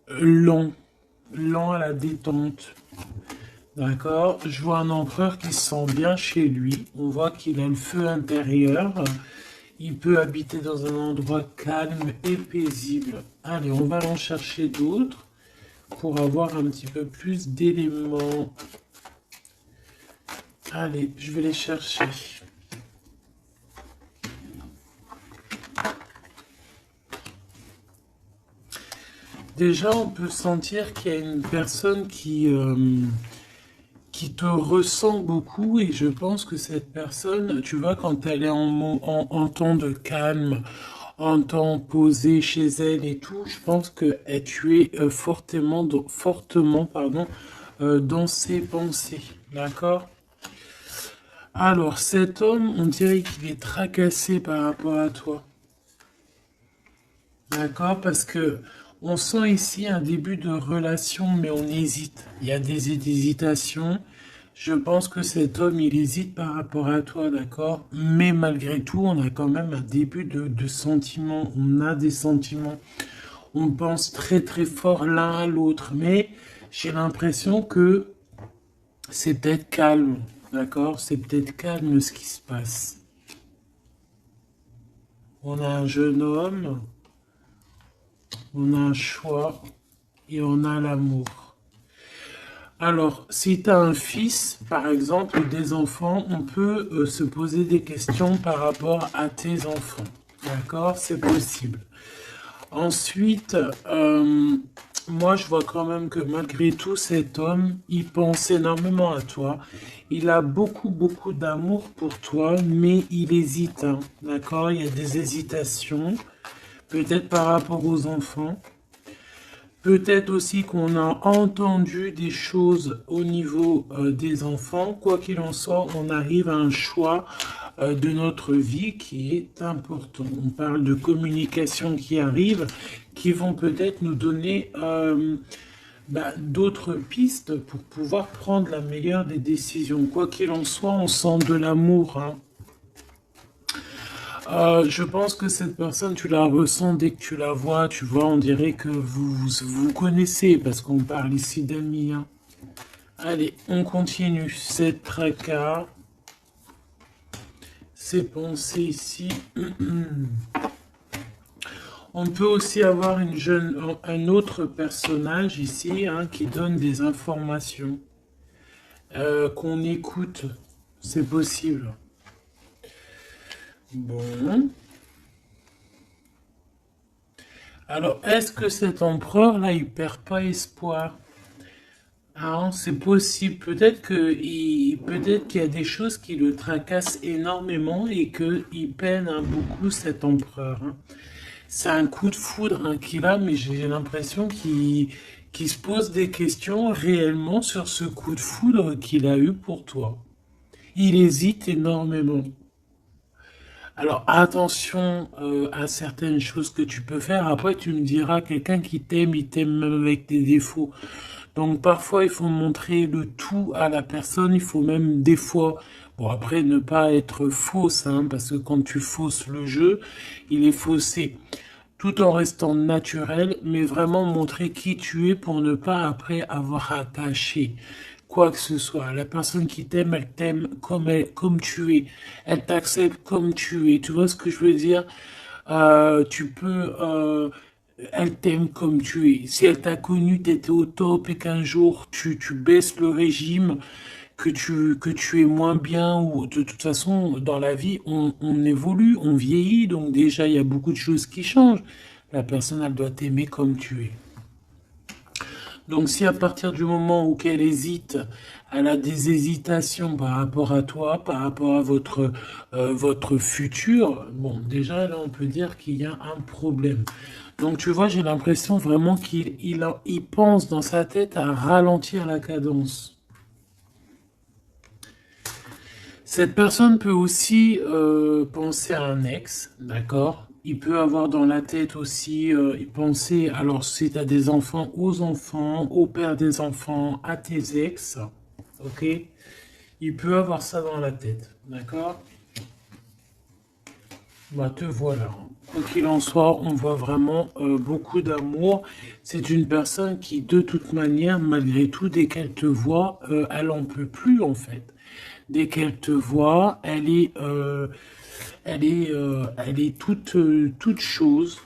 lent, lent à la détente. D'accord? Je vois un empereur qui se sent bien chez lui. On voit qu'il a le feu intérieur. Il peut habiter dans un endroit calme et paisible. Allez, on va en chercher d'autres pour avoir un petit peu plus d'éléments. Allez, je vais les chercher. Déjà, on peut sentir qu'il y a une personne qui te ressent beaucoup et je pense que cette personne, tu vois, quand elle est en temps de calme, en temps posé chez elle et tout, je pense que tu es fortement, pardon, dans ses pensées. D'accord? Alors, cet homme, on dirait qu'il est tracassé par rapport à toi. D'accord? Parce que on sent ici un début de relation, mais on hésite. Il y a des hésitations. Je pense que cet homme, il hésite par rapport à toi, d'accord? Mais malgré tout, on a quand même un début de sentiments. On a des sentiments. On pense très très fort l'un à l'autre. Mais j'ai l'impression que c'est peut-être calme, d'accord? C'est peut-être calme ce qui se passe. On a un jeune homme, on a un choix et on a l'amour. Alors, si tu as un fils, par exemple, ou des enfants, on peut se poser des questions par rapport à tes enfants. D'accord? C'est possible. Ensuite, moi, je vois quand même que malgré tout, cet homme, il pense énormément à toi. Il a beaucoup, beaucoup d'amour pour toi, mais il hésite, hein. D'accord? Il y a des hésitations, peut-être par rapport aux enfants. Peut-être aussi qu'on a entendu des choses au niveau des enfants. Quoi qu'il en soit, on arrive à un choix de notre vie qui est important. On parle de communication qui arrive, qui vont peut-être nous donner d'autres pistes pour pouvoir prendre la meilleure des décisions. Quoi qu'il en soit, on sent de l'amour, hein. Je pense que cette personne, tu la ressens dès que tu la vois, tu vois, on dirait que vous connaissez, parce qu'on parle ici d'amis, hein. Allez, on continue. Cette tracas, ces pensées ici. On peut aussi avoir un autre personnage ici, hein, qui donne des informations, qu'on écoute. C'est possible. Bon. Alors, est-ce que cet empereur-là, il perd pas espoir? Ah, c'est possible. Peut-être qu'il y a des choses qui le tracassent énormément et qu'il peine, hein, beaucoup cet empereur, hein. C'est un coup de foudre, hein, qu'il a, mais j'ai l'impression qu'il se pose des questions réellement sur ce coup de foudre qu'il a eu pour toi. Il hésite énormément. Alors attention à certaines choses que tu peux faire. Après, tu me diras, quelqu'un qui t'aime, il t'aime même avec tes défauts. Donc parfois, il faut montrer le tout à la personne. Il faut même des fois, bon après, ne pas être fausse, hein, parce que quand tu fausses le jeu, il est faussé. Tout en restant naturel, mais vraiment montrer qui tu es pour ne pas après avoir attaché quoi que ce soit. La personne qui t'aime, elle t'aime comme tu es. Elle t'accepte comme tu es. Tu vois ce que je veux dire? Tu peux, elle t'aime comme tu es. Si elle t'a connu, t'étais au top et qu'un jour tu baisses le régime, que tu es moins bien, ou de toute façon, dans la vie, on évolue, on vieillit, donc déjà, il y a beaucoup de choses qui changent. La personne, elle doit t'aimer comme tu es. Donc si à partir du moment où qu'elle hésite, elle a des hésitations par rapport à toi, par rapport à votre futur, bon, déjà là on peut dire qu'il y a un problème. Donc tu vois, j'ai l'impression vraiment qu'il pense dans sa tête à ralentir la cadence. Cette personne peut aussi penser à un ex, d'accord? Il peut avoir dans la tête aussi penser, alors si tu as des enfants, aux enfants, au père des enfants, à tes ex, ok? Il peut avoir ça dans la tête, d'accord? Bah, te voilà. Quoi qu'il en soit, on voit vraiment beaucoup d'amour. C'est une personne qui, de toute manière, malgré tout, dès qu'elle te voit, elle en peut plus en fait. Dès qu'elle te voit, elle est toute chose.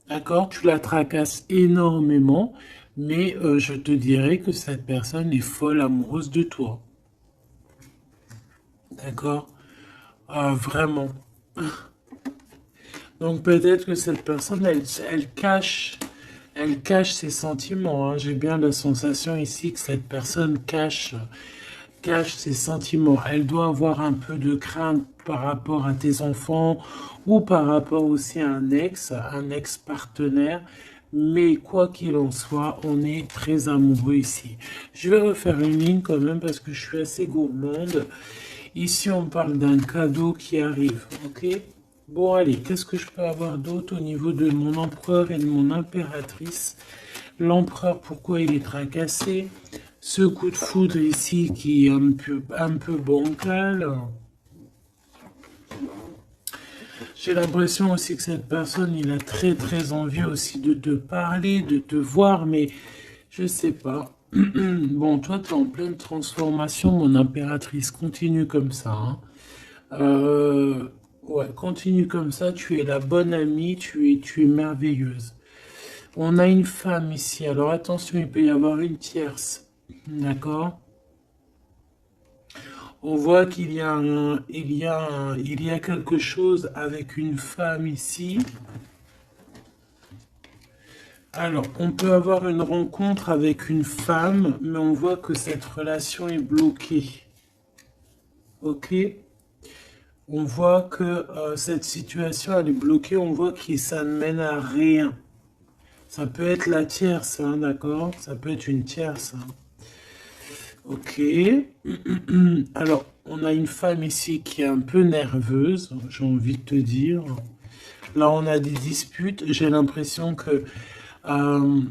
D'accord? Tu la tracasses énormément, mais je te dirais que cette personne est folle amoureuse de toi. D'accord? Vraiment. Donc peut-être que cette personne, elle cache ses sentiments, hein. J'ai bien la sensation ici que cette personne cache ses sentiments. Elle doit avoir un peu de crainte par rapport à tes enfants ou par rapport aussi à un ex-partenaire. Mais quoi qu'il en soit, on est très amoureux ici. Je vais refaire une ligne quand même parce que je suis assez gourmande. Ici, on parle d'un cadeau qui arrive, ok? Bon, allez, qu'est-ce que je peux avoir d'autre au niveau de mon empereur et de mon impératrice? L'empereur, pourquoi il est tracassé? Ce coup de foudre ici qui est un peu bancal. J'ai l'impression aussi que cette personne, il a très très envie aussi de te parler, de te voir, mais je sais pas. Bon, toi, tu es en pleine transformation, mon impératrice. Continue comme ça, hein. Euh, ouais, continue comme ça. Tu es la bonne amie, tu es merveilleuse. On a une femme ici. Alors attention, il peut y avoir une tierce. D'accord? On voit qu'il y a il y a quelque chose avec une femme ici. Alors, on peut avoir une rencontre avec une femme, mais on voit que cette relation est bloquée. Ok? On voit que cette situation, elle est bloquée. On voit que ça ne mène à rien. Ça peut être la tierce, hein, d'accord? Ça peut être une tierce, hein. Ok. Alors, on a une femme ici qui est un peu nerveuse, j'ai envie de te dire. Là, on a des disputes. J'ai l'impression que euh,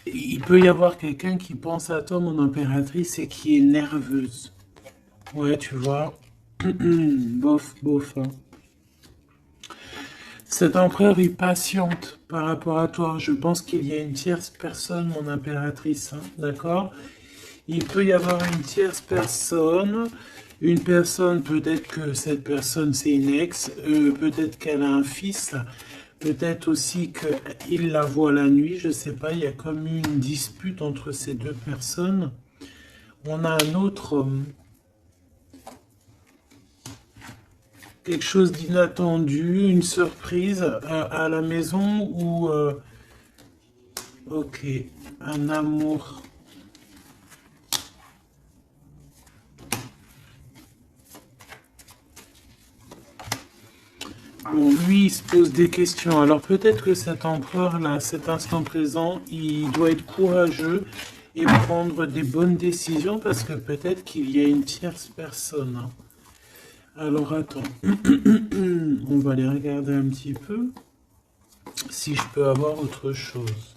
il peut y avoir quelqu'un qui pense à toi, mon impératrice, et qui est nerveuse. Ouais, tu vois. Bof, bof, hein. Cet empereur est patiente par rapport à toi. Je pense qu'il y a une tierce personne, mon impératrice, hein, d'accord? Il peut y avoir une tierce personne. Une personne, peut-être que cette personne c'est une ex, peut-être qu'elle a un fils, peut-être aussi qu'il la voit la nuit, je sais pas, il y a comme une dispute entre ces deux personnes. On a un autre, quelque chose d'inattendu, une surprise à la maison ou, ok, un amour. Bon, lui, il se pose des questions. Alors peut-être que cet empereur-là, à cet instant présent, il doit être courageux et prendre des bonnes décisions parce que peut-être qu'il y a une tierce personne, hein. Alors attends, on va aller regarder un petit peu si je peux avoir autre chose.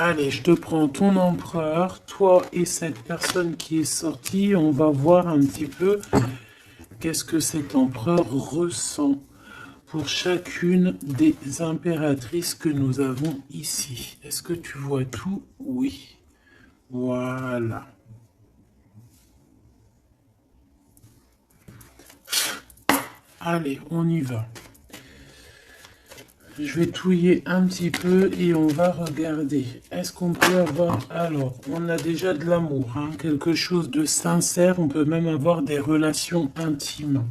Allez, je te prends ton empereur, toi et cette personne qui est sortie. On va voir un petit peu qu'est-ce que cet empereur ressent pour chacune des impératrices que nous avons ici. Est-ce que tu vois tout? Oui. Voilà. Allez, on y va. Je vais touiller un petit peu et on va regarder. Est-ce qu'on peut avoir... Alors, on a déjà de l'amour, hein, quelque chose de sincère. On peut même avoir des relations intimes.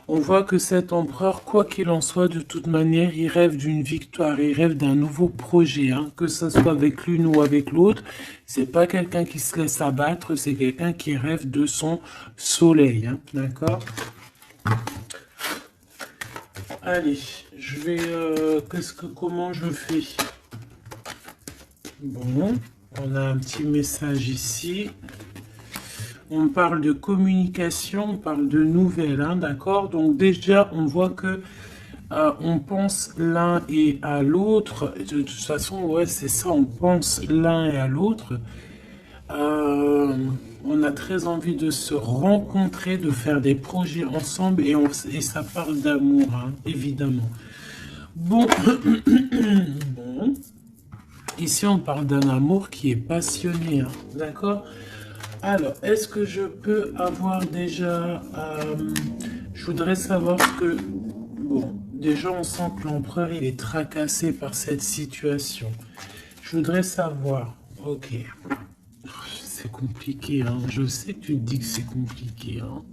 On voit que cet empereur, quoi qu'il en soit, de toute manière, il rêve d'une victoire, il rêve d'un nouveau projet, hein, que ce soit avec l'une ou avec l'autre. C'est pas quelqu'un qui se laisse abattre, c'est quelqu'un qui rêve de son soleil, hein, d'accord? Allez, je vais... comment je fais? Bon, on a un petit message ici. On parle de communication, on parle de nouvelles, hein, d'accord? Donc déjà, on voit que on pense l'un et à l'autre. De toute façon, ouais, c'est ça, on pense l'un et à l'autre. Euh, On a très envie de se rencontrer, de faire des projets ensemble et ça parle d'amour, hein, évidemment. Bon, bon. Ici, on parle d'un amour qui est passionné, hein, d'accord? Alors, est-ce que je peux avoir déjà... je voudrais savoir ce que... Bon, déjà, on sent que l'empereur, il est tracassé par cette situation. Je voudrais savoir... Ok. C'est compliqué, hein. Je sais que tu te dis que c'est compliqué, hein.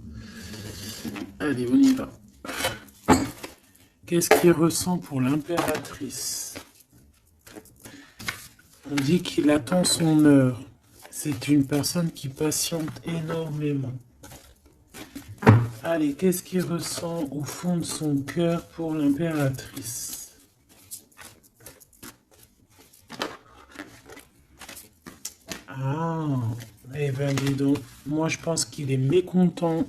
Allez, on y va. Qu'est-ce qu'il ressent pour l'impératrice? On dit qu'il attend son heure. C'est une personne qui patiente énormément. Allez, qu'est-ce qu'il ressent au fond de son cœur pour l'impératrice? Ah, eh bien dis donc, moi je pense qu'il est mécontent.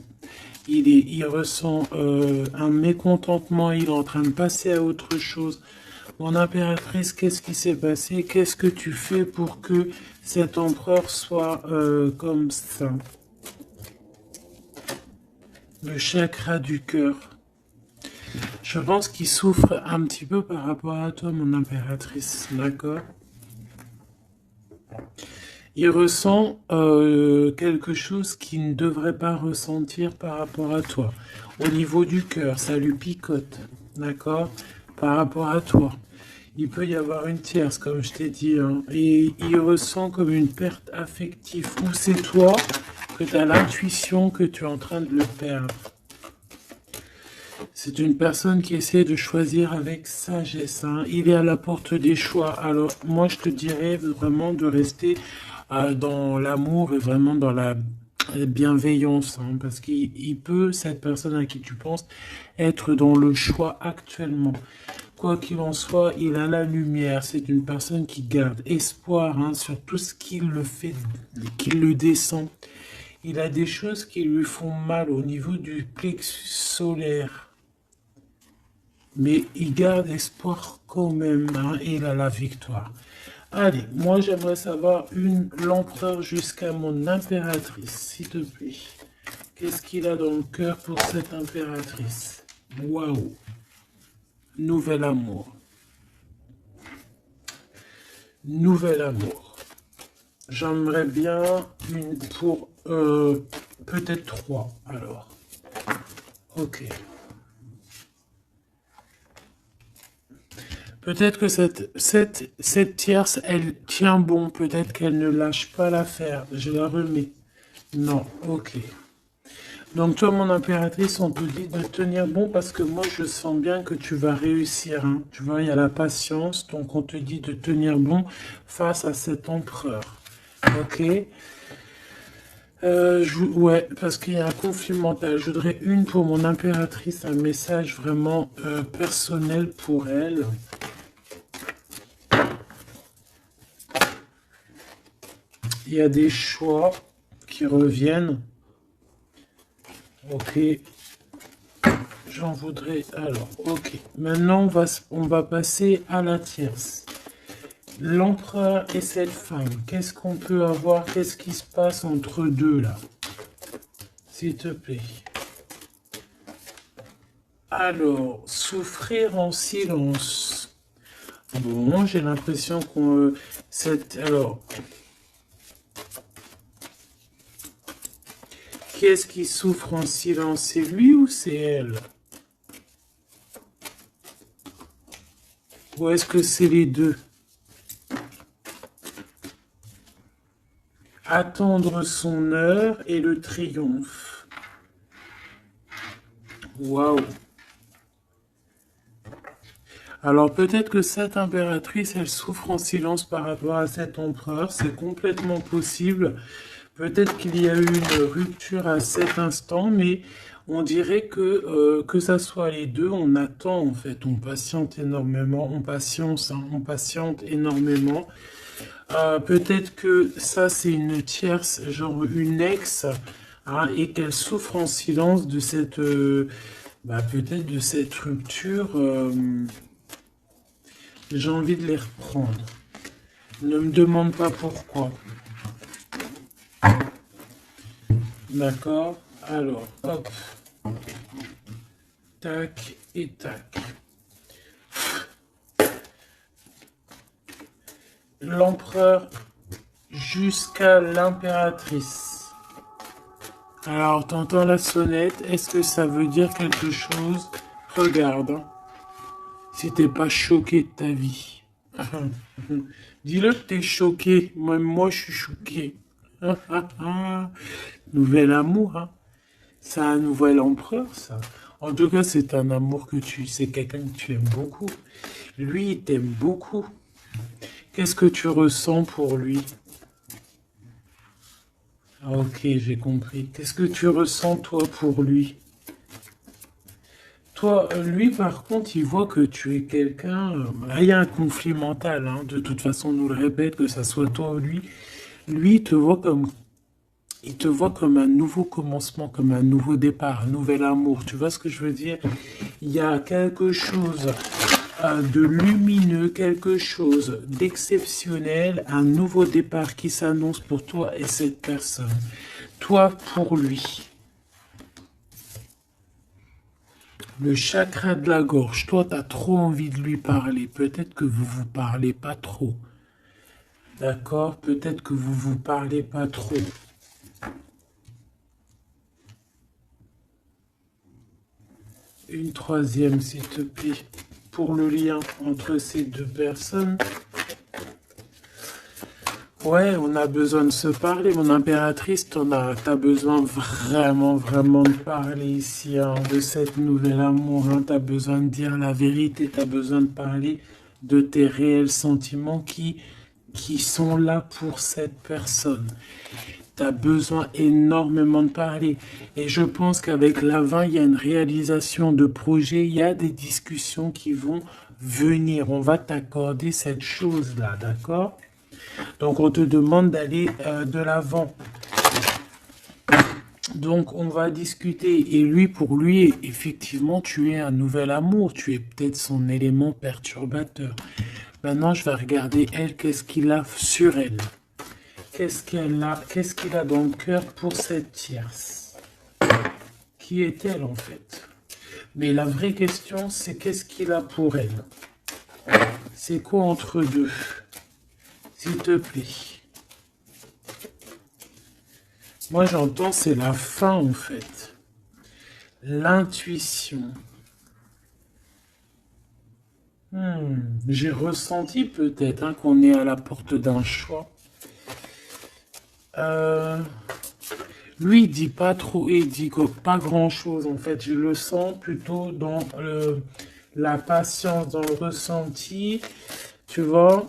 Il ressent un mécontentement, il est en train de passer à autre chose. Mon impératrice, qu'est-ce qui s'est passé? Qu'est-ce que tu fais pour que cet empereur soit comme ça? Le chakra du cœur. Je pense qu'il souffre un petit peu par rapport à toi, mon impératrice, d'accord? Il ressent quelque chose qu'il ne devrait pas ressentir par rapport à toi. Au niveau du cœur, ça lui picote, d'accord? Par rapport à toi. Il peut y avoir une tierce, comme je t'ai dit, hein, et il ressent comme une perte affective. Ou c'est toi que tu as l'intuition que tu es en train de le perdre. C'est une personne qui essaie de choisir avec sagesse, hein. Il est à la porte des choix. Alors, moi, je te dirais vraiment de rester dans l'amour et vraiment dans la bienveillance, hein, parce qu'il peut, cette personne à qui tu penses, être dans le choix actuellement. Quoi qu'il en soit, il a la lumière. C'est une personne qui garde espoir, hein, sur tout ce qui le fait, qui le descend. Il a des choses qui lui font mal au niveau du plexus solaire. Mais il garde espoir quand même, hein, et il a la victoire. Allez, moi j'aimerais savoir l'empereur jusqu'à mon impératrice, s'il te plaît. Qu'est-ce qu'il a dans le cœur pour cette impératrice? Waouh! Nouvel amour. Nouvel amour. J'aimerais bien une pour peut-être 3 alors. Ok. Peut-être que cette tierce, elle tient bon. Peut-être qu'elle ne lâche pas l'affaire. Je la remets. Non, ok. Donc toi, mon impératrice, on te dit de tenir bon parce que moi, je sens bien que tu vas réussir, hein. Tu vois, il y a la patience. Donc on te dit de tenir bon face à cet empereur. Ok. Ouais, parce qu'il y a un conflit mental. Je voudrais une pour mon impératrice, un message vraiment personnel pour elle. Il y a des choix qui reviennent. Ok. J'en voudrais... Alors, ok. Maintenant, on va passer à la tierce. L'empereur et cette femme. Qu'est-ce qu'on peut avoir? Qu'est-ce qui se passe entre deux, là? S'il te plaît. Alors, souffrir en silence. Bon, j'ai l'impression qu'on... Alors... Qui est-ce qui souffre en silence? C'est lui ou c'est elle? Ou est-ce que c'est les deux? Attendre son heure et le triomphe. Waouh! Alors peut-être que cette impératrice, elle souffre en silence par rapport à cet empereur. C'est complètement possible. Peut-être qu'il y a eu une rupture à cet instant, mais on dirait que ça soit les deux, on attend en fait, on patiente énormément, on patience, hein, on patiente énormément. Peut-être que ça c'est une tierce, genre une ex, hein, et qu'elle souffre en silence de cette, peut-être de cette rupture. J'ai envie de les reprendre. Ne me demande pas pourquoi. D'accord? Alors, hop, tac et tac. L'empereur jusqu'à l'impératrice. Alors, t'entends la sonnette, est-ce que ça veut dire quelque chose? Regarde, hein, si t'es pas choqué de ta vie. Dis-le que t'es choqué, même moi je suis choqué. Nouvel amour, hein. C'est un nouvel empereur, ça. En tout cas, c'est un amour c'est quelqu'un que tu aimes beaucoup. Lui, il t'aime beaucoup. Qu'est-ce que tu ressens pour lui? Ah, ok, j'ai compris. Qu'est-ce que tu ressens, toi, pour lui? Toi, lui, par contre, il voit que tu es quelqu'un. Là, il y a un conflit mental, hein. De toute façon, on nous le répète, que ça soit toi ou lui. Lui, il te voit comme un nouveau commencement, comme un nouveau départ, un nouvel amour. Tu vois ce que je veux dire? Il y a quelque chose de lumineux, quelque chose d'exceptionnel, un nouveau départ qui s'annonce pour toi et cette personne. Toi pour lui. Le chakra de la gorge, toi, tu as trop envie de lui parler. Peut-être que vous vous parlez pas trop. D'accord? Peut-être que vous vous parlez pas trop. Une troisième, s'il te plaît, pour le lien entre ces deux personnes. Ouais, on a besoin de se parler, mon impératrice, t'as besoin vraiment, vraiment de parler ici, hein, de cette nouvelle amour, hein, t'as besoin de dire la vérité, t'as besoin de parler de tes réels sentiments qui sont là pour cette personne. T'as besoin énormément de parler. Et je pense qu'avec l'avant, il y a une réalisation de projet, il y a des discussions qui vont venir. On va t'accorder cette chose-là, d'accord? Donc, on te demande d'aller de l'avant. Donc, on va discuter. Et lui, pour lui, effectivement, tu es un nouvel amour. Tu es peut-être son élément perturbateur. Maintenant, je vais regarder elle, qu'est-ce qu'il a sur elle. Qu'est-ce qu'il a dans le cœur pour cette tierce? Qui est-elle, en fait? Mais la vraie question, c'est qu'est-ce qu'il a pour elle? C'est quoi entre deux? S'il te plaît. Moi, j'entends, c'est la fin, en fait. L'intuition. J'ai ressenti peut-être hein, qu'on est à la porte d'un choix. Euh, Lui, il dit pas trop, il dit pas grand-chose, en fait. Je le sens plutôt dans la patience, dans le ressenti. Tu vois,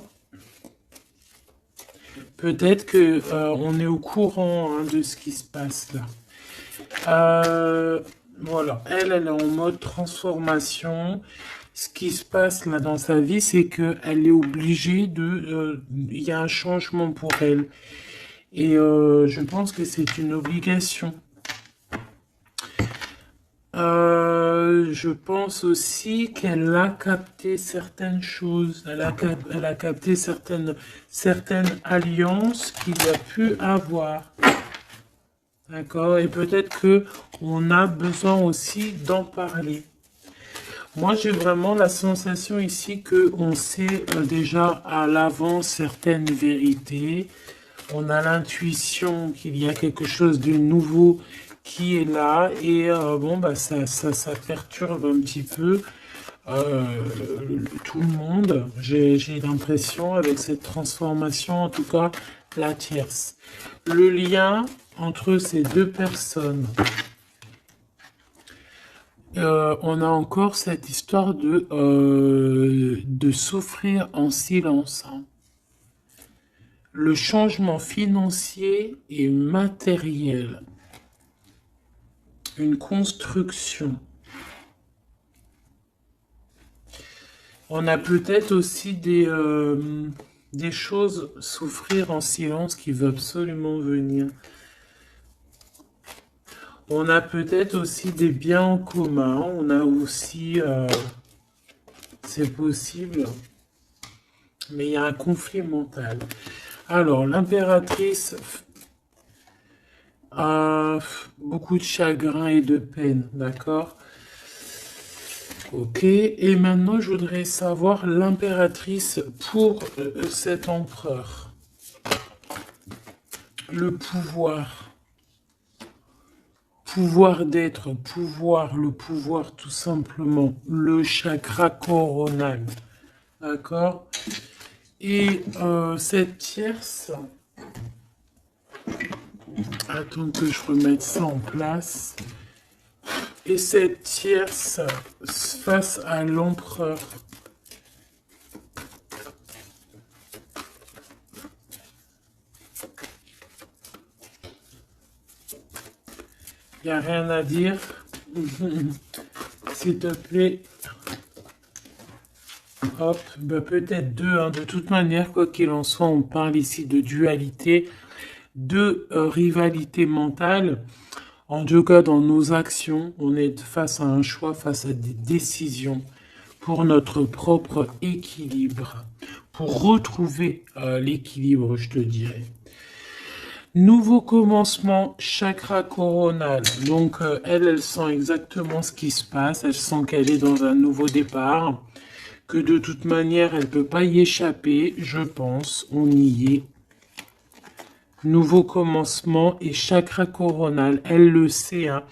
peut-être que on est au courant hein, de ce qui se passe là. Voilà, elle est en mode transformation. Ce qui se passe là dans sa vie, c'est qu'elle est obligée il y a un changement pour elle. Et je pense que c'est une obligation. Je pense aussi qu'elle a capté certaines choses. Elle a capté certaines alliances qu'il y a pu avoir. D'accord? Et peut-être que on a besoin aussi d'en parler. Moi, j'ai vraiment la sensation ici que on sait déjà à l'avance certaines vérités. On a l'intuition qu'il y a quelque chose de nouveau qui est là et bon bah ça perturbe un petit peu euh, tout le monde. J'ai l'impression avec cette transformation, en tout cas la tierce. Le lien entre ces deux personnes. On a encore cette histoire de souffrir en silence, hein. Le changement financier et matériel, une construction. On a peut-être aussi des choses souffrir en silence qui veulent absolument venir. On a peut-être aussi des biens en commun. On a aussi, c'est possible, mais il y a un conflit mental. Alors, l'impératrice, Beaucoup de chagrin et de peine, d'accord? Ok, et maintenant je voudrais savoir l'impératrice pour cet empereur. Le pouvoir, pouvoir d'être, pouvoir, le pouvoir tout simplement, le chakra coronal, d'accord? Et cette tierce, attends que je remette ça en place. Et cette tierce face à l'empereur. Il n'y a rien à dire. S'il te plaît. Hop, bah peut-être deux, hein. De toute manière, quoi qu'il en soit, on parle ici de dualité, de rivalité mentale. En tout cas, dans nos actions, on est face à un choix, face à des décisions pour notre propre équilibre, pour retrouver l'équilibre, je te dirais. Nouveau commencement, chakra coronal. Donc, elle sent exactement ce qui se passe. Elle sent qu'elle est dans un nouveau départ. Que de toute manière, elle ne peut pas y échapper, je pense. On y est. Nouveau commencement et chakra coronal. Elle le sait, hein.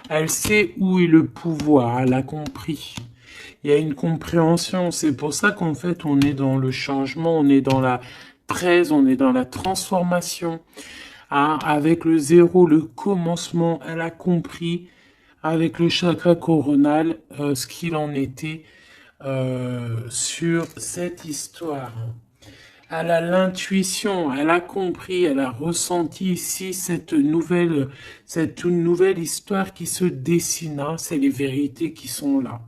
Elle sait où est le pouvoir. Elle a compris. Il y a une compréhension. C'est pour ça qu'en fait, on est dans le changement, on est dans la presse, on est dans la transformation. Hein, avec le zéro, le commencement, elle a compris avec le chakra coronal ce qu'il en était sur cette histoire. Elle a l'intuition, elle a compris, elle a ressenti ici cette nouvelle histoire qui se dessine. Hein, c'est les vérités qui sont là.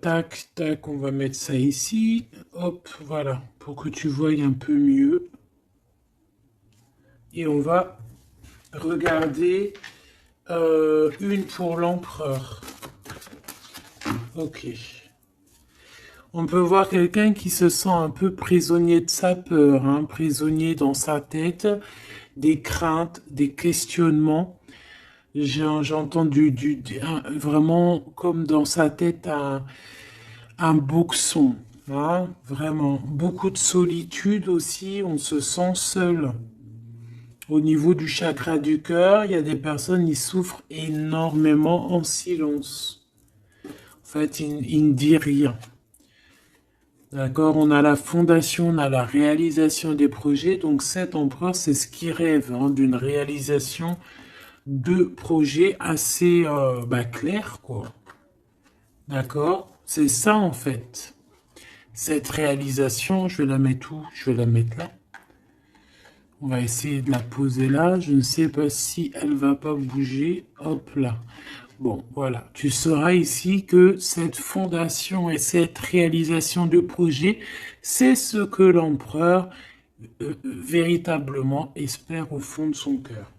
Tac, tac, on va mettre ça ici. Hop, voilà, pour que tu voies un peu mieux. Et on va regarder une pour l'empereur. Ok. On peut voir quelqu'un qui se sent un peu prisonnier de sa peur, hein, prisonnier dans sa tête, des craintes, des questionnements. J'entends vraiment comme dans sa tête un boxon, hein, vraiment. Beaucoup de solitude aussi, on se sent seul. Au niveau du chakra du cœur, il y a des personnes qui souffrent énormément en silence. En fait, ils ne disent rien. D'accord, on a la fondation, on a la réalisation des projets. Donc cet empereur, c'est ce qui rêve hein, d'une réalisation de projets assez clairs, quoi. D'accord, c'est ça en fait. Cette réalisation, je vais la mettre où? Je vais la mettre là. On va essayer de la poser là. Je ne sais pas si elle va pas bouger. Hop là. Bon, voilà. Tu sauras ici que cette fondation et cette réalisation de projet, c'est ce que l'empereur véritablement espère au fond de son cœur.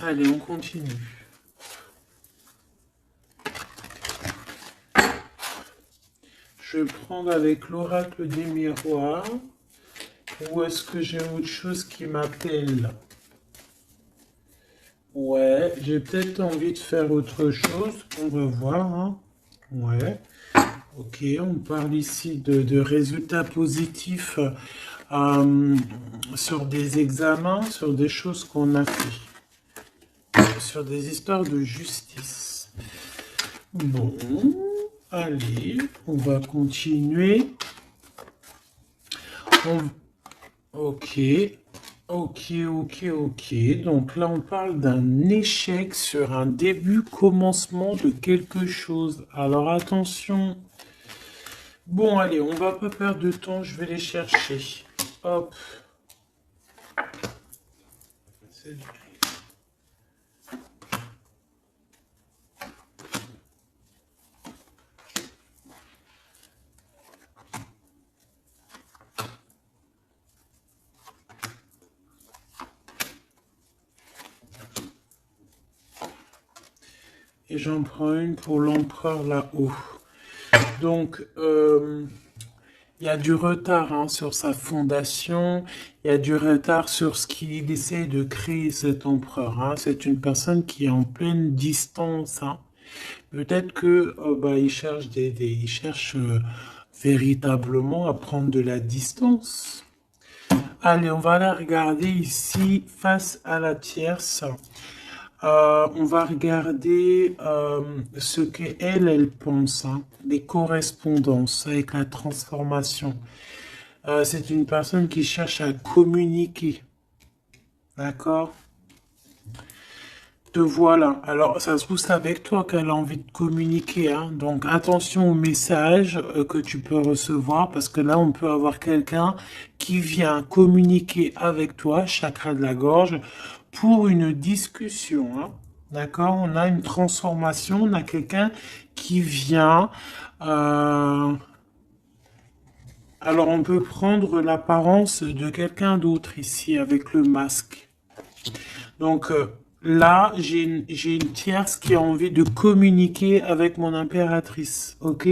Allez, on continue. Je vais prendre avec l'oracle des miroirs. Ou est-ce que j'ai autre chose qui m'appelle? Ouais, j'ai peut-être envie de faire autre chose. On va voir. Hein. Ouais. Ok, on parle ici de résultats positifs sur des examens, sur des choses qu'on a fait, sur des histoires de justice. Bon, allez, on va continuer. Ok, ok. Donc là, on parle d'un échec sur un début, commencement de quelque chose. Alors attention. Bon, allez, on va pas perdre de temps, je vais les chercher. Hop. Et j'en prends une pour l'empereur là-haut. Donc, Il y a du retard hein, sur sa fondation, il y a du retard sur ce qu'il essaie de créer cet empereur. Hein. C'est une personne qui est en pleine distance. Hein. Peut-être que bah, il cherche il cherche véritablement à prendre de la distance. Allez, on va la regarder ici face à la tierce. On va regarder ce qu'elle, elle pense, hein, les correspondances avec la transformation. C'est une personne qui cherche à communiquer, d'accord? Te voilà. Alors, ça se trouve, c'est avec toi qu'elle a envie de communiquer, hein. Donc, attention aux messages que tu peux recevoir, parce que là, on peut avoir quelqu'un qui vient communiquer avec toi, chakra de la gorge, pour une discussion, hein. D'accord? On a une transformation, on a quelqu'un qui vient. Alors, on peut prendre l'apparence de quelqu'un d'autre ici avec le masque. Donc là, j'ai une tierce qui a envie de communiquer avec mon impératrice, ok?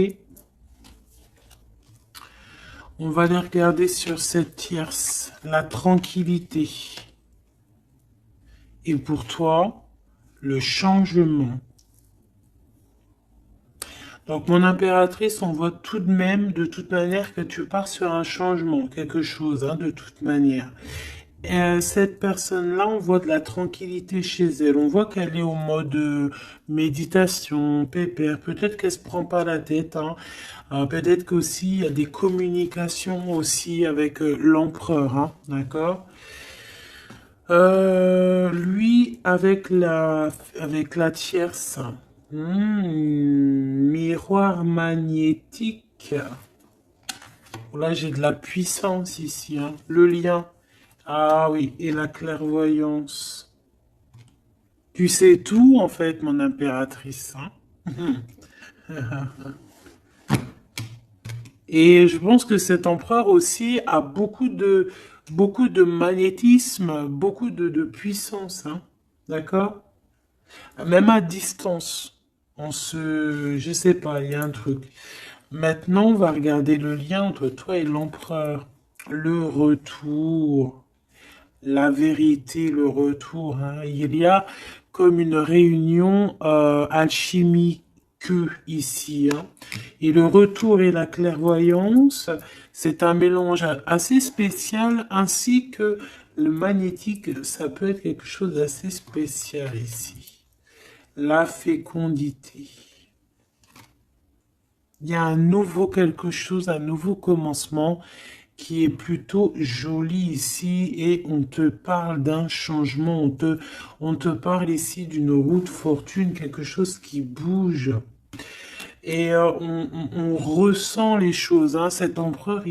On va aller regarder sur cette tierce, la tranquillité. Et pour toi, le changement. Donc mon impératrice, on voit tout de même, de toute manière, que tu pars sur un changement, quelque chose, hein, de toute manière. Cette personne-là, on voit de la tranquillité chez elle. On voit qu'elle est au mode méditation, pépère. Peut-être qu'elle se prend pas la tête. Hein. Peut-être qu'aussi il y a des communications aussi avec l'empereur. Hein, d'accord? Lui avec la tierce. Miroir magnétique. Là, j'ai de la puissance ici. Hein. Le lien. Ah oui, et la clairvoyance. Tu sais tout, en fait, mon impératrice. Hein. Et je pense que cet empereur aussi a beaucoup de magnétisme, beaucoup de puissance. Hein. D'accord? Même à distance. Je sais pas, il y a un truc. Maintenant, on va regarder le lien entre toi et l'empereur. Le retour. La vérité, le retour. Hein. Il y a comme une réunion alchimique ici. Hein. Et le retour et la clairvoyance, c'est un mélange assez spécial, ainsi que le magnétique, ça peut être quelque chose d'assez spécial ici. La fécondité. Il y a un nouveau quelque chose, un nouveau commencement qui est plutôt joli ici et on te parle d'un changement, on te parle ici d'une route fortune, quelque chose qui bouge. Et on ressent les choses. Hein. Cet empereur,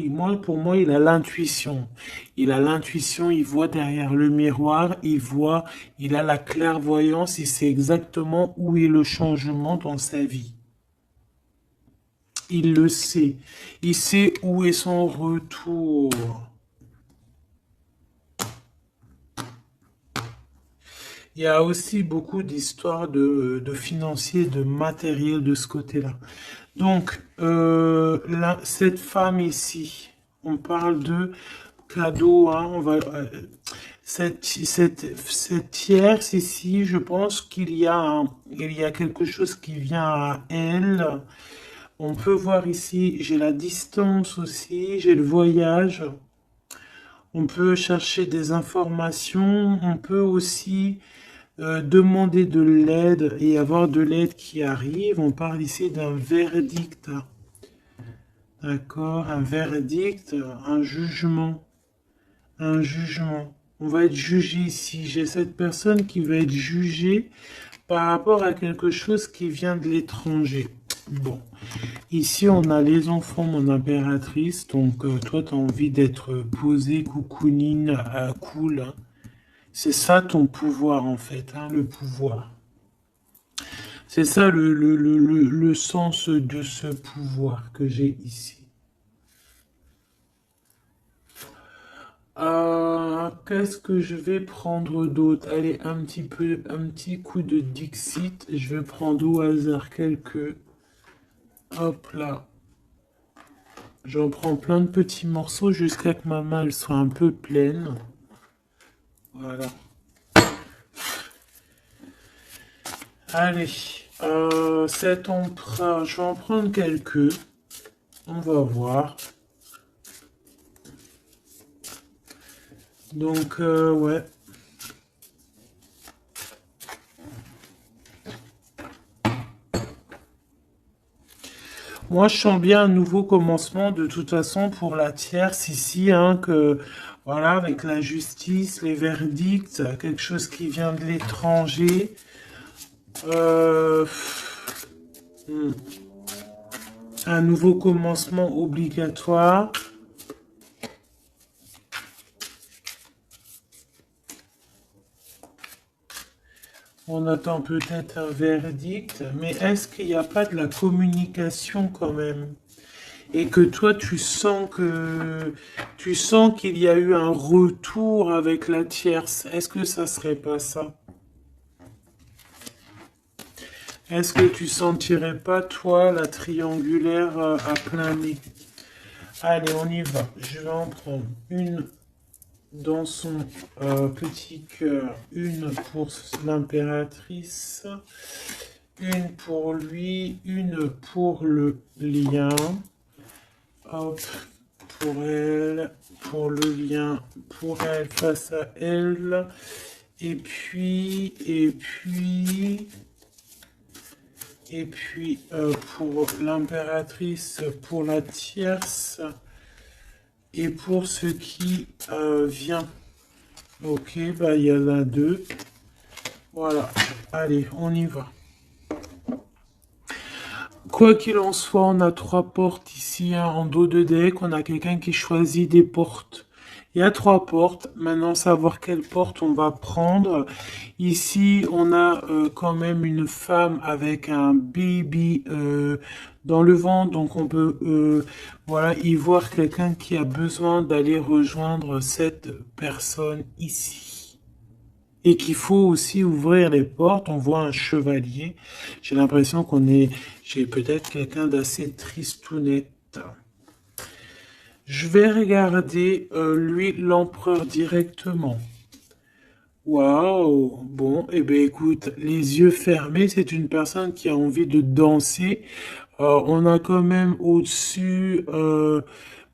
pour moi, il a l'intuition. Il a l'intuition, il voit derrière le miroir, il a la clairvoyance, il sait exactement où est le changement dans sa vie. Il le sait. Il sait où est son retour. Il y a aussi beaucoup d'histoires de financiers, de matériel de ce côté-là. Donc, cette femme ici, on parle de cadeau. Hein, cette tierce ici, je pense il y a quelque chose qui vient à elle. On peut voir ici, j'ai la distance aussi, j'ai le voyage. On peut chercher des informations. On peut aussi demander de l'aide et avoir de l'aide qui arrive. On parle ici d'un verdict. D'accord? Un verdict, un jugement. Un jugement. On va être jugé ici. J'ai cette personne qui va être jugée par rapport à quelque chose qui vient de l'étranger. Bon, ici on a les enfants, mon impératrice, donc toi tu as envie d'être posée, coucounine, cool. Hein. C'est ça ton pouvoir en fait, hein, le pouvoir. C'est ça le sens de ce pouvoir que j'ai ici. Qu'est-ce que je vais prendre d'autre? Allez, un petit coup de Dixit. Je vais prendre au hasard quelques. Hop là. J'en prends plein de petits morceaux jusqu'à que ma main elle soit un peu pleine. Voilà. Allez, cet emprunt, je vais en prendre quelques. On va voir. Donc, ouais. Moi, je sens bien un nouveau commencement de toute façon pour la tierce ici, hein, que voilà, avec la justice, les verdicts, quelque chose qui vient de l'étranger. Euh, hmm, un nouveau commencement obligatoire. On attend peut-être un verdict, mais est-ce qu'il n'y a pas de la communication quand même? Et que toi, tu sens qu'il y a eu un retour avec la tierce. Est-ce que ça serait pas ça? Est-ce que tu sentirais pas, toi, la triangulaire à plein nez? Allez, on y va. Je vais en prendre une dans son petit cœur, une pour l'impératrice, une pour lui, une pour le lien. Hop, pour elle, pour le lien, pour elle, face à elle. Et puis, pour l'impératrice, pour la tierce, et pour ce qui vient. Ok, bah il y en a deux. Voilà, allez, on y va. Quoi qu'il en soit, on a trois portes ici, hein, en dos de deck. On a quelqu'un qui choisit des portes. Il y a trois portes. Maintenant, savoir quelle porte on va prendre. Ici, on a quand même une femme avec un baby dans le ventre. Donc, on peut voilà, y voir quelqu'un qui a besoin d'aller rejoindre cette personne ici. Et qu'il faut aussi ouvrir les portes. On voit un chevalier. J'ai l'impression j'ai peut-être quelqu'un d'assez tristounette. Je vais regarder, lui, l'empereur directement. Waouh! Bon, eh bien, écoute, les yeux fermés, c'est une personne qui a envie de danser. On a quand même au-dessus,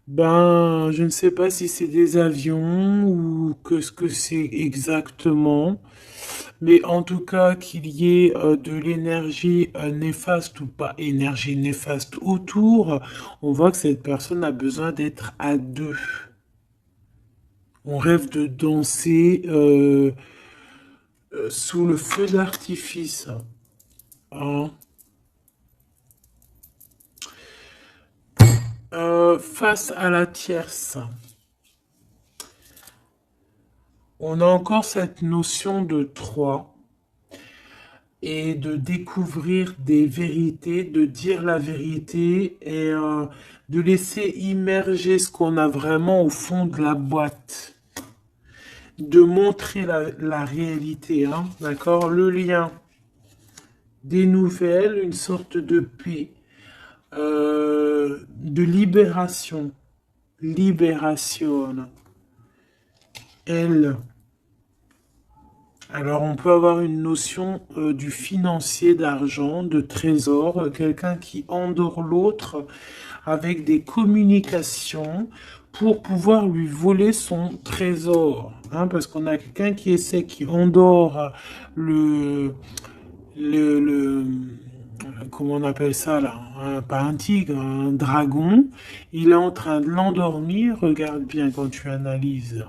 ben, je ne sais pas si c'est des avions ou que ce que c'est exactement. Mais en tout cas, qu'il y ait de l'énergie néfaste ou pas énergie néfaste autour, on voit que cette personne a besoin d'être à deux. On rêve de danser sous le feu d'artifice. Hein. Face à la tierce, on a encore cette notion de 3 et de découvrir des vérités, de dire la vérité et de laisser immerger ce qu'on a vraiment au fond de la boîte. De montrer la réalité, hein, d'accord? Le lien, des nouvelles, une sorte de paix, de libération, libération. Elle. Alors, on peut avoir une notion du financier, d'argent, de trésor, quelqu'un qui endort l'autre avec des communications pour pouvoir lui voler son trésor. Hein, parce qu'on a quelqu'un qui essaie, qui endort le, comment on appelle ça là, pas un tigre, un dragon. Il est en train de l'endormir. Regarde bien quand tu analyses.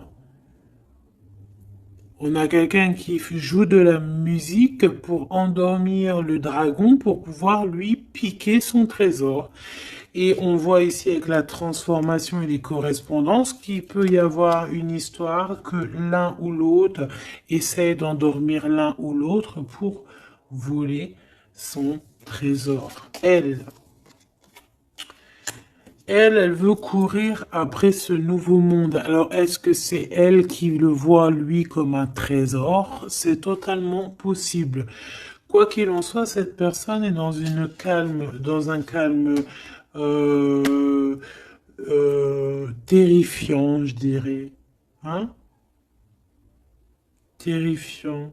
On a quelqu'un qui joue de la musique pour endormir le dragon pour pouvoir lui piquer son trésor. Et on voit ici avec la transformation et les correspondances qu'il peut y avoir une histoire que l'un ou l'autre essaie d'endormir l'un ou l'autre pour voler son trésor. Elle veut courir après ce nouveau monde. Alors, est-ce que c'est elle qui le voit, lui, comme un trésor? C'est totalement possible. Quoi qu'il en soit, cette personne est dans un calme euh, terrifiant, je dirais. Hein? Terrifiant.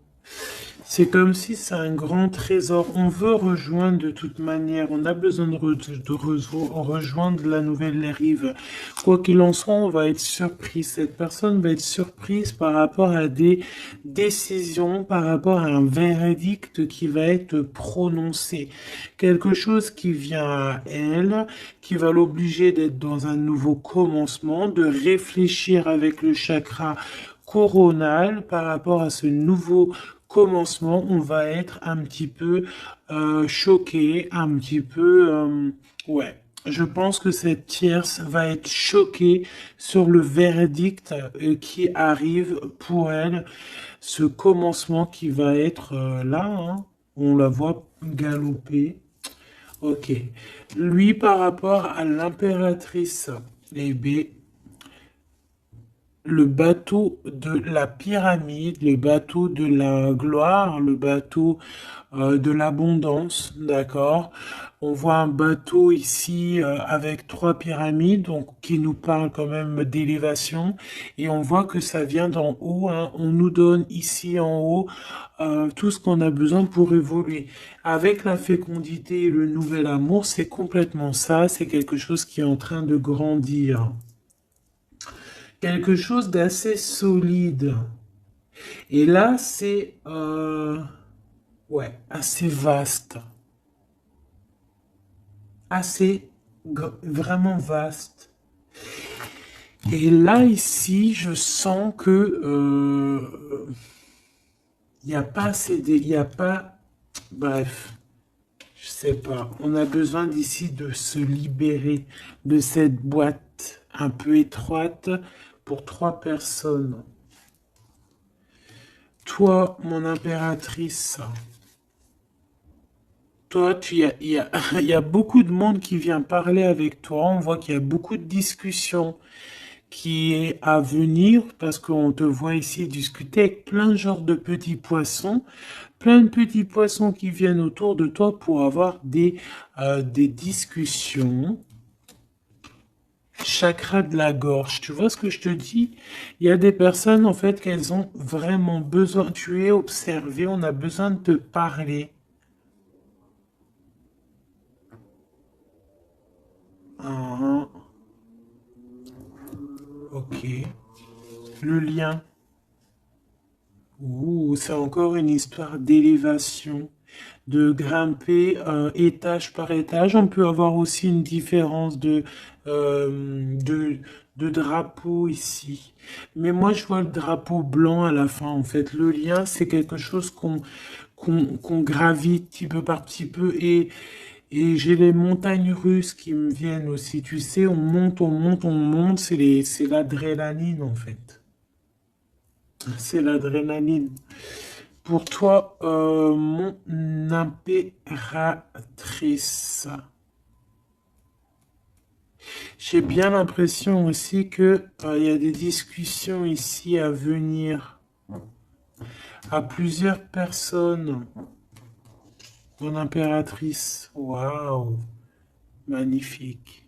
C'est comme si c'est un grand trésor. On veut rejoindre de toute manière. On a besoin rejoindre la nouvelle rive. Quoi qu'il en soit, on va être surpris. Cette personne va être surprise par rapport à des décisions, par rapport à un verdict qui va être prononcé. Quelque chose qui vient à elle, qui va l'obliger d'être dans un nouveau commencement, de réfléchir avec le chakra coronal par rapport à ce nouveau commencement. On va être un petit peu choqué, un petit peu... ouais. Je pense que cette tierce va être choquée sur le verdict qui arrive pour elle, ce commencement qui va être là, hein. On la voit galoper. Ok. Lui, par rapport à l'impératrice, eh bien, le bateau de la pyramide, le bateau de la gloire, le bateau de l'abondance, d'accord? On voit un bateau ici avec trois pyramides, donc qui nous parle quand même d'élévation, et on voit que ça vient d'en haut, hein. On nous donne ici en haut tout ce qu'on a besoin pour évoluer. Avec la fécondité et le nouvel amour, c'est complètement ça, c'est quelque chose qui est en train de grandir. Quelque chose d'assez solide. Et là, c'est ouais, assez vaste. Assez vraiment vaste. Et là, ici, je sens que il n'y a pas assez de, il n'y a pas, bref, je sais pas. On a besoin d'ici de se libérer de cette boîte un peu étroite pour trois personnes. Toi, mon impératrice, toi, il y a beaucoup de monde qui vient parler avec toi. On voit qu'il y a beaucoup de discussions qui est à venir parce qu'on te voit ici discuter avec plein de genres de petits poissons, plein de petits poissons qui viennent autour de toi pour avoir des discussions. Chakra de la gorge, tu vois ce que je te dis? Il y a des personnes en fait qu'elles ont vraiment besoin. Tu es observé, on a besoin de te parler. Ah, ok. Le lien. Ouh, c'est encore une histoire d'élévation, de grimper étage par étage. On peut avoir aussi une différence de drapeau ici. Mais moi, je vois le drapeau blanc à la fin, en fait. Le lien, c'est quelque chose qu'on gravite petit peu par petit peu. Et j'ai les montagnes russes qui me viennent aussi. Tu sais, on monte, on monte, on monte. C'est l'adrénaline, en fait. C'est l'adrénaline. Pour toi, mon impératrice, j'ai bien l'impression aussi que il y a des discussions ici à venir à plusieurs personnes. Mon impératrice, waouh, magnifique.